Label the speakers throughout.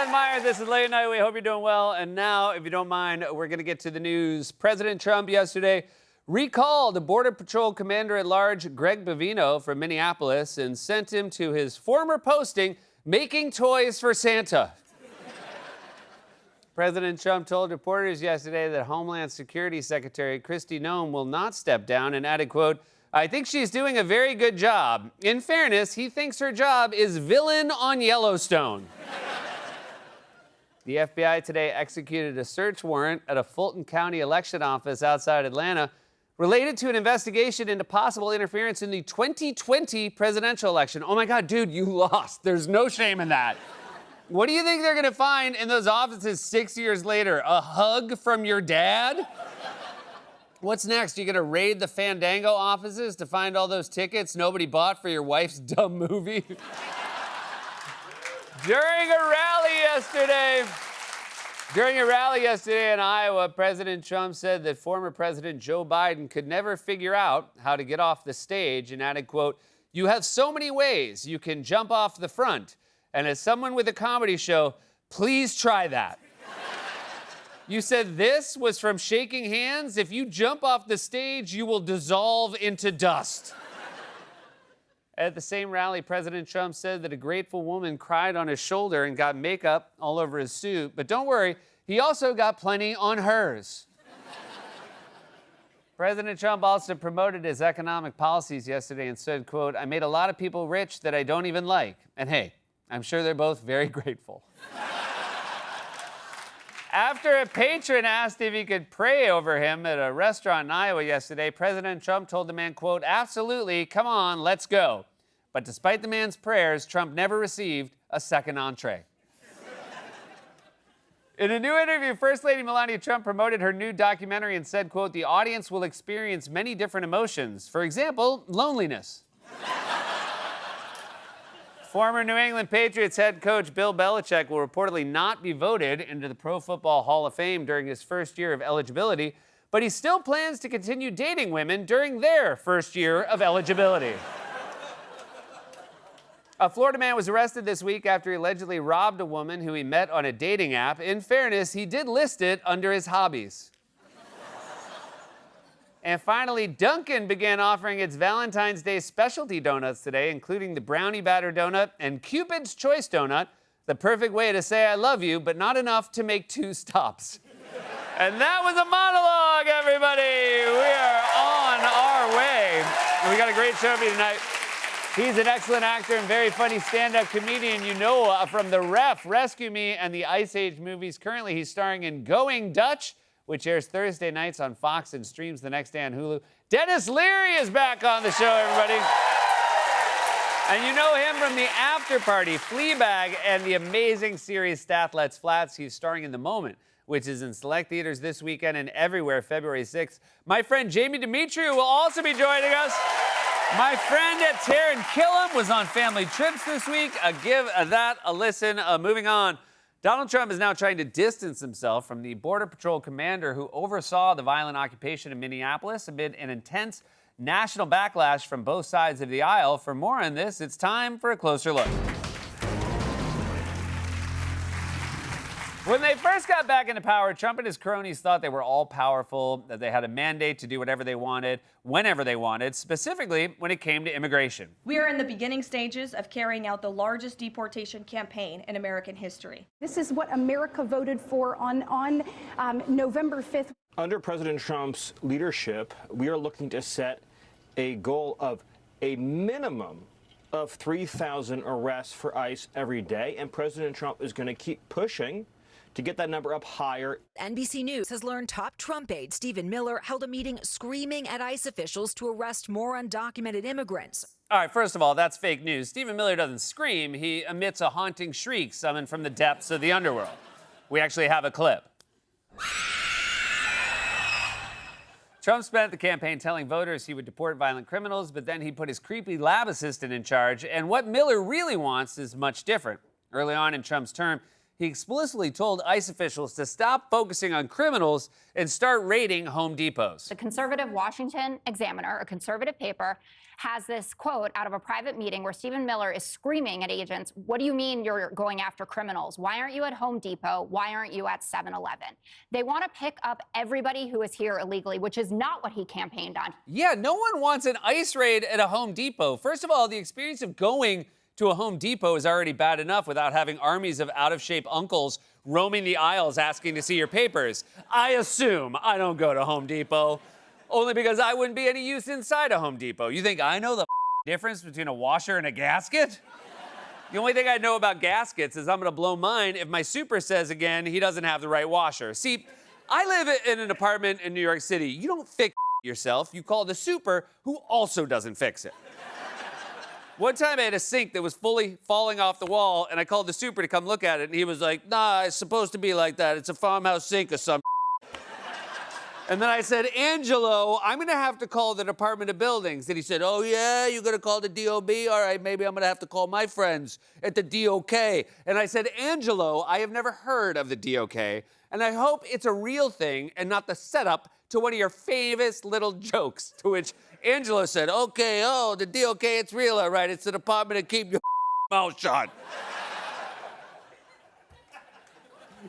Speaker 1: Seth Meyer. This is Late Night. We hope you're doing well. And now, if you don't mind, we're going to get to the news. President Trump yesterday recalled Border Patrol Commander-at-Large Greg Bovino from Minneapolis and sent him to his former posting, making toys for Santa. President Trump told reporters yesterday that Homeland Security Secretary Kristi Noem will not step down and added, quote, "I think she's doing a very good job. In fairness, he thinks her job is villain on Yellowstone." The FBI today executed a search warrant at a Fulton County election office outside Atlanta related to an investigation into possible interference in the 2020 presidential election. Oh my God, dude, you lost. There's no shame in that. What do you think they're gonna find in those offices 6 years later? A hug from your dad? What's next? You gonna raid the Fandango offices to find all those tickets nobody bought for your wife's dumb movie? During a rally yesterday in Iowa, President Trump said that former President Joe Biden could never figure out how to get off the stage and added, quote, "You have so many ways you can jump off the front. And as someone with a comedy show, please try that." You said this was from shaking hands? If you jump off the stage, you will dissolve into dust. At the same rally, President Trump said that a grateful woman cried on his shoulder and got makeup all over his suit. But don't worry, he also got plenty on hers. President Trump also promoted his economic policies yesterday and said, quote, "I made a lot of people rich that I don't even like. And hey, I'm sure they're both very grateful." After a patron asked if he could pray over him at a restaurant in Iowa yesterday, President Trump told the man, quote, "Absolutely, come on, let's go." But despite the man's prayers, Trump never received a second entree. In a new interview, First Lady Melania Trump promoted her new documentary and said, quote, "The audience will experience many different emotions. For example, loneliness." Former New England Patriots head coach Bill Belichick will reportedly not be voted into the Pro Football Hall of Fame during his first year of eligibility, but he still plans to continue dating women during their first year of eligibility. A Florida man was arrested this week after he allegedly robbed a woman who he met on a dating app. In fairness, he did list it under his hobbies. And finally, Dunkin' began offering its Valentine's Day specialty donuts today, including the brownie batter donut and Cupid's Choice donut, the perfect way to say I love you, but not enough to make 2 stops. And that was a monologue, everybody. We are on our way. We got a great show for you tonight. He's an excellent actor and very funny stand-up comedian you know from The Ref, Rescue Me, and the Ice Age movies. Currently, he's starring in Going Dutch, which airs Thursday nights on Fox and streams the next day on Hulu. Dennis Leary is back on the show, everybody. And you know him from the After Party, Fleabag, and the amazing series Stathlets Flats. He's starring in The Moment, which is in select theaters this weekend and everywhere February 6th. My friend Jamie Demetriou will also be joining us. My friend Taran Killam was on Family Trips this week. Give that a listen. Moving on. Donald Trump is now trying to distance himself from the Border Patrol commander who oversaw the violent occupation in Minneapolis amid an intense national backlash from both sides of the aisle. For more on this, it's time for a closer look. When they first got back into power, Trump and his cronies thought they were all powerful, that they had a mandate to do whatever they wanted, whenever they wanted, specifically when it came to immigration.
Speaker 2: We are in the beginning stages of carrying out the largest deportation campaign in American history.
Speaker 3: This is what America voted for on November 5th.
Speaker 4: Under President Trump's leadership, we are looking to set a goal of a minimum of 3,000 arrests for ICE every day, and President Trump is going to keep pushing to get that number up higher.
Speaker 5: NBC News has learned top Trump aide Stephen Miller held a meeting screaming at ICE officials to arrest more undocumented immigrants.
Speaker 1: All right, first of all, that's fake news. Stephen Miller doesn't scream. He emits a haunting shriek summoned from the depths of the underworld. We actually have a clip. Trump spent the campaign telling voters he would deport violent criminals, but then he put his creepy lab assistant in charge. And what Miller really wants is much different. Early on in Trump's term, he explicitly told ICE officials to stop focusing on criminals and start raiding Home Depots.
Speaker 6: The conservative Washington Examiner, a conservative paper, has this quote out of a private meeting where Stephen Miller is screaming at agents, "What do you mean you're going after criminals? Why aren't you at Home Depot? Why aren't you at 7-Eleven?" They want to pick up everybody who is here illegally, which is not what he campaigned on.
Speaker 1: Yeah, no one wants an ICE raid at a Home Depot. First of all, the experience of going to a Home Depot is already bad enough without having armies of out-of-shape uncles roaming the aisles asking to see your papers. I assume I don't go to Home Depot, only because I wouldn't be any use inside a Home Depot. You think I know the difference between a washer and a gasket? The only thing I know about gaskets is I'm gonna blow mine if my super says again he doesn't have the right washer. See, I live in an apartment in New York City. You don't fix yourself, you call the super who also doesn't fix it. One time I had a sink that was fully falling off the wall, and I called the super to come look at it, and he was like, "Nah, it's supposed to be like that. It's a farmhouse sink or something." And then I said, "Angelo, I'm gonna have to call the Department of Buildings." And he said, "Oh yeah, you're gonna call the DOB? All right, maybe I'm gonna have to call my friends at the DOK." And I said, "Angelo, I have never heard of the DOK, and I hope it's a real thing and not the setup to one of your famous little jokes." To which Angelo said, "Okay, oh, the DOK, it's real, all right. It's the Department to Keep Your Mouth Shut."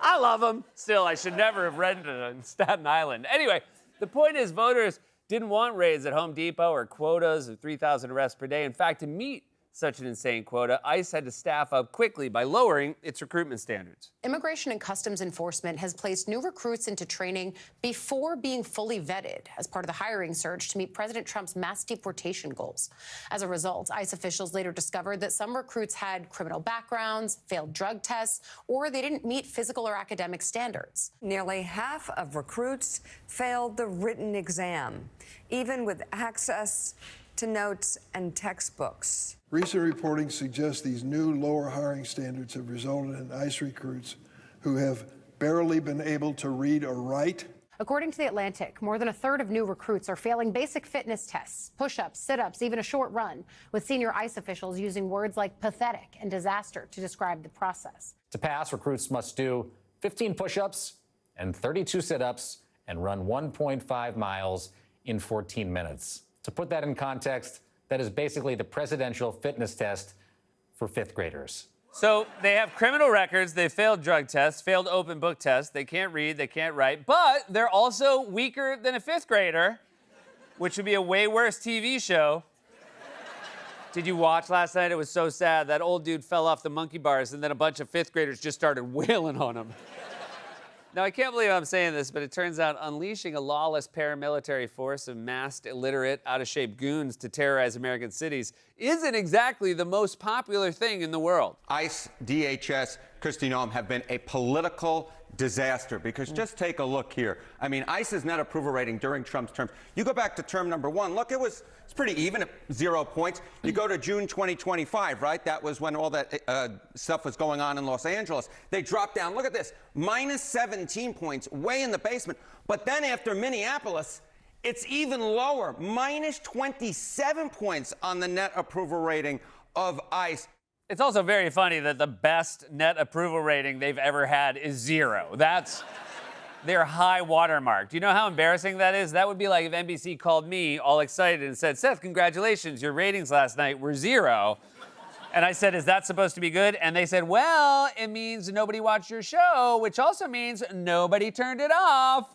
Speaker 1: I love him. Still, I should never have rented in Staten Island. Anyway, the point is voters didn't want raids at Home Depot or quotas of 3,000 arrests per day. In fact, to meet such an insane quota, ICE had to staff up quickly by lowering its recruitment standards.
Speaker 7: Immigration and Customs Enforcement has placed new recruits into training before being fully vetted as part of the hiring surge to meet President Trump's mass deportation goals. As a result, ICE officials later discovered that some recruits had criminal backgrounds, failed drug tests, or they didn't meet physical or academic standards.
Speaker 8: Nearly half of recruits failed the written exam, even with access to notes and textbooks.
Speaker 9: Recent reporting suggests these new lower hiring standards have resulted in ICE recruits who have barely been able to read or write.
Speaker 7: According to The Atlantic, more than a third of new recruits are failing basic fitness tests, push-ups, sit-ups, even a short run, with senior ICE officials using words like pathetic and disaster to describe the process.
Speaker 10: To pass, recruits must do 15 push-ups and 32 sit-ups and run 1.5 miles in 14 minutes. To put that in context, that is basically the presidential fitness test for fifth graders.
Speaker 1: So they have criminal records, they failed drug tests, failed open book tests, they can't read, they can't write, but they're also weaker than a fifth grader, which would be a way worse TV show. Did you watch last night? It was so sad. That old dude fell off the monkey bars and then a bunch of fifth graders just started wailing on him. Now, I can't believe I'm saying this, but it turns out unleashing a lawless paramilitary force of masked, illiterate, out-of-shape goons to terrorize American cities isn't exactly the most popular thing in the world.
Speaker 11: ICE, DHS, Kristi Noem have been a political disaster because just take a look here. I mean, ICE's net approval rating during Trump's term, you go back to term number one, look, it's pretty even at 0 points. You go to June 2025, right? That was when all that stuff was going on in Los Angeles. They dropped down, look at this, minus 17 points, way in the basement. But then after Minneapolis, it's even lower, minus 27 points on the net approval rating of ICE.
Speaker 1: It's also very funny that the best net approval rating they've ever had is 0. That's their high watermark. Do you know how embarrassing that is? That would be like if NBC called me all excited and said, "Seth, congratulations, your ratings last night were 0. And I said, "Is that supposed to be good?" And they said, "Well, it means nobody watched your show, which also means nobody turned it off."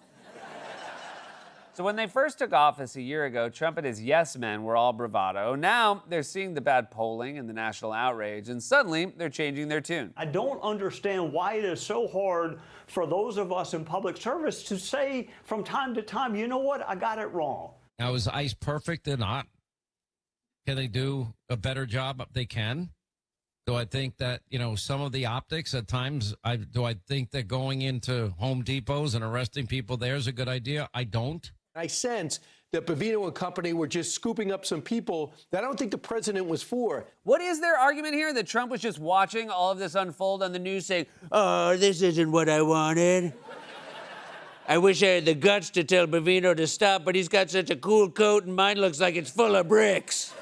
Speaker 1: So when they first took office a year ago, Trump and his yes men were all bravado. Now they're seeing the bad polling and the national outrage, and suddenly they're changing their tune.
Speaker 12: I don't understand why it is so hard for those of us in public service to say from time to time, you know what, I got it wrong.
Speaker 13: Now, is ICE perfect or not? Can they do a better job? They can. Do I think that, some of the optics at times, do I think that going into Home Depots and arresting people there is a good idea? I don't.
Speaker 14: I sense that Bavino and company were just scooping up some people that I don't think the president was for.
Speaker 1: What is their argument here? That Trump was just watching all of this unfold on the news saying, "Oh, this isn't what I wanted. I wish I had the guts to tell Bavino to stop, but he's got such a cool coat and mine looks like it's full of bricks."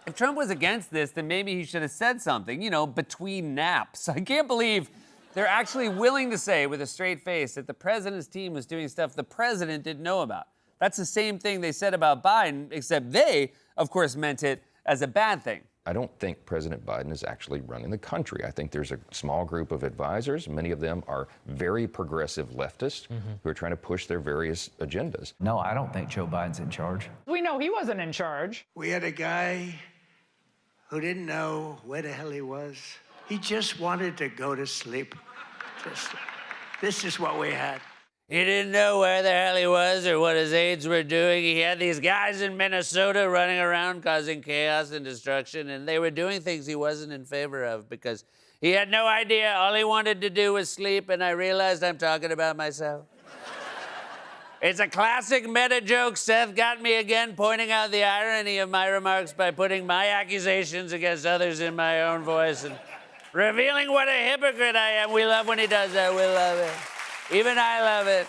Speaker 1: If Trump was against this, then maybe he should have said something, you know, between naps. I can't believe they're actually willing to say with a straight face that the president's team was doing stuff the president didn't know about. That's the same thing they said about Biden, except they, of course, meant it as a bad thing.
Speaker 15: I don't think President Biden is actually running the country. I think there's a small group of advisors. Many of them are very progressive leftists who are trying to push their various agendas.
Speaker 16: No, I don't think Joe Biden's in charge.
Speaker 17: We know he wasn't in charge.
Speaker 18: We had a guy who didn't know where the hell he was. He just wanted to go to sleep. This is what we had.
Speaker 1: He didn't know where the hell he was or what his aides were doing. He had these guys in Minnesota running around causing chaos and destruction, and they were doing things he wasn't in favor of because he had no idea. All he wanted to do was sleep, and I realized I'm talking about myself. It's a classic meta joke. Seth got me again pointing out the irony of my remarks by putting my accusations against others in my own voice and revealing what a hypocrite I am. We love when he does that. We love it. Even I love it.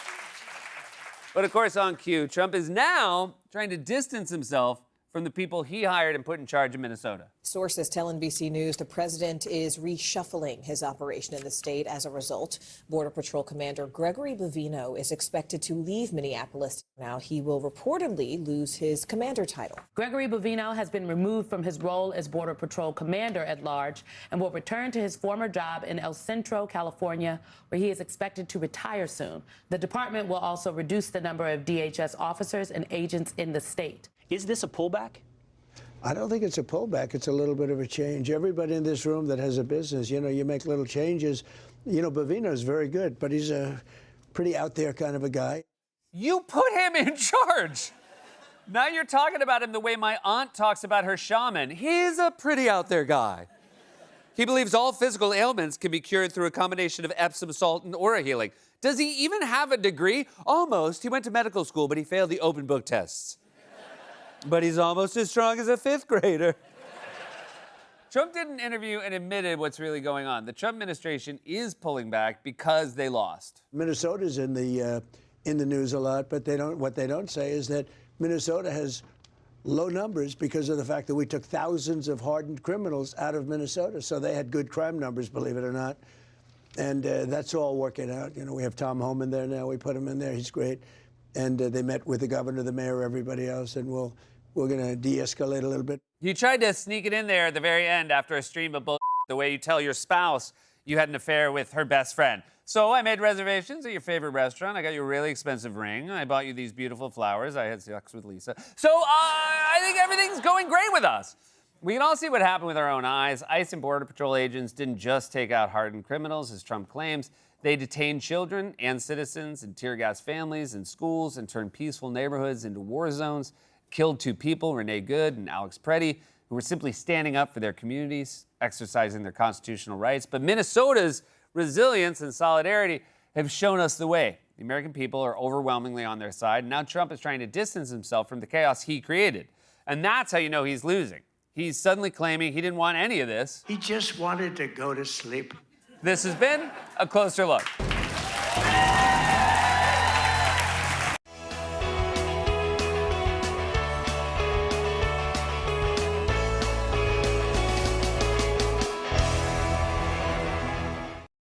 Speaker 1: But of course, on cue, Trump is now trying to distance himself from the people he hired and put in charge of Minnesota.
Speaker 19: Sources tell NBC News the president is reshuffling his operation in the state as a result. Border Patrol Commander Gregory Bovino is expected to leave Minneapolis. Now he will reportedly lose his commander title.
Speaker 20: Gregory Bovino has been removed from his role as Border Patrol Commander at large and will return to his former job in El Centro, California, where he is expected to retire soon. The department will also reduce the number of DHS officers and agents in the state.
Speaker 12: Is this a pullback?
Speaker 18: I don't think it's a pullback. It's a little bit of a change. Everybody in this room that has a business, you know, you make little changes. You know, Bovino's very good, but he's a pretty out there kind of a guy.
Speaker 1: You put him in charge. Now you're talking about him the way my aunt talks about her shaman. He's a pretty out there guy. He believes all physical ailments can be cured through a combination of Epsom salt and aura healing. Does he even have a degree? Almost. He went to medical school, but he failed the open book tests. But he's almost as strong as a fifth grader. Trump didn't interview and admitted what's really going on. The Trump administration is pulling back because they lost.
Speaker 18: Minnesota's in the news a lot, but what they don't say is that Minnesota has low numbers because of the fact that we took thousands of hardened criminals out of Minnesota. So they had good crime numbers, believe it or not. And that's all working out. You know, we have Tom Homan there now. We put him in there. He's great. And they met with the governor, the mayor, everybody else, and we're going to de-escalate a little bit.
Speaker 1: You tried to sneak it in there at the very end after a stream of bull, the way you tell your spouse you had an affair with her best friend. So I made reservations at your favorite restaurant. I got you a really expensive ring. I bought you these beautiful flowers. I had sex with Lisa. So I think everything's going great with us. We can all see what happened with our own eyes. ICE and Border Patrol agents didn't just take out hardened criminals, as Trump claims. They detained children and citizens and tear gas families in schools and turned peaceful neighborhoods into war zones, killed two people, Renee Good and Alex Preddy, who were simply standing up for their communities, exercising their constitutional rights. But Minnesota's resilience and solidarity have shown us the way. The American people are overwhelmingly on their side. Now Trump is trying to distance himself from the chaos he created. And that's how you know he's losing. He's suddenly claiming he didn't want any of this.
Speaker 18: He just wanted to go to sleep.
Speaker 1: This has been A Closer Look.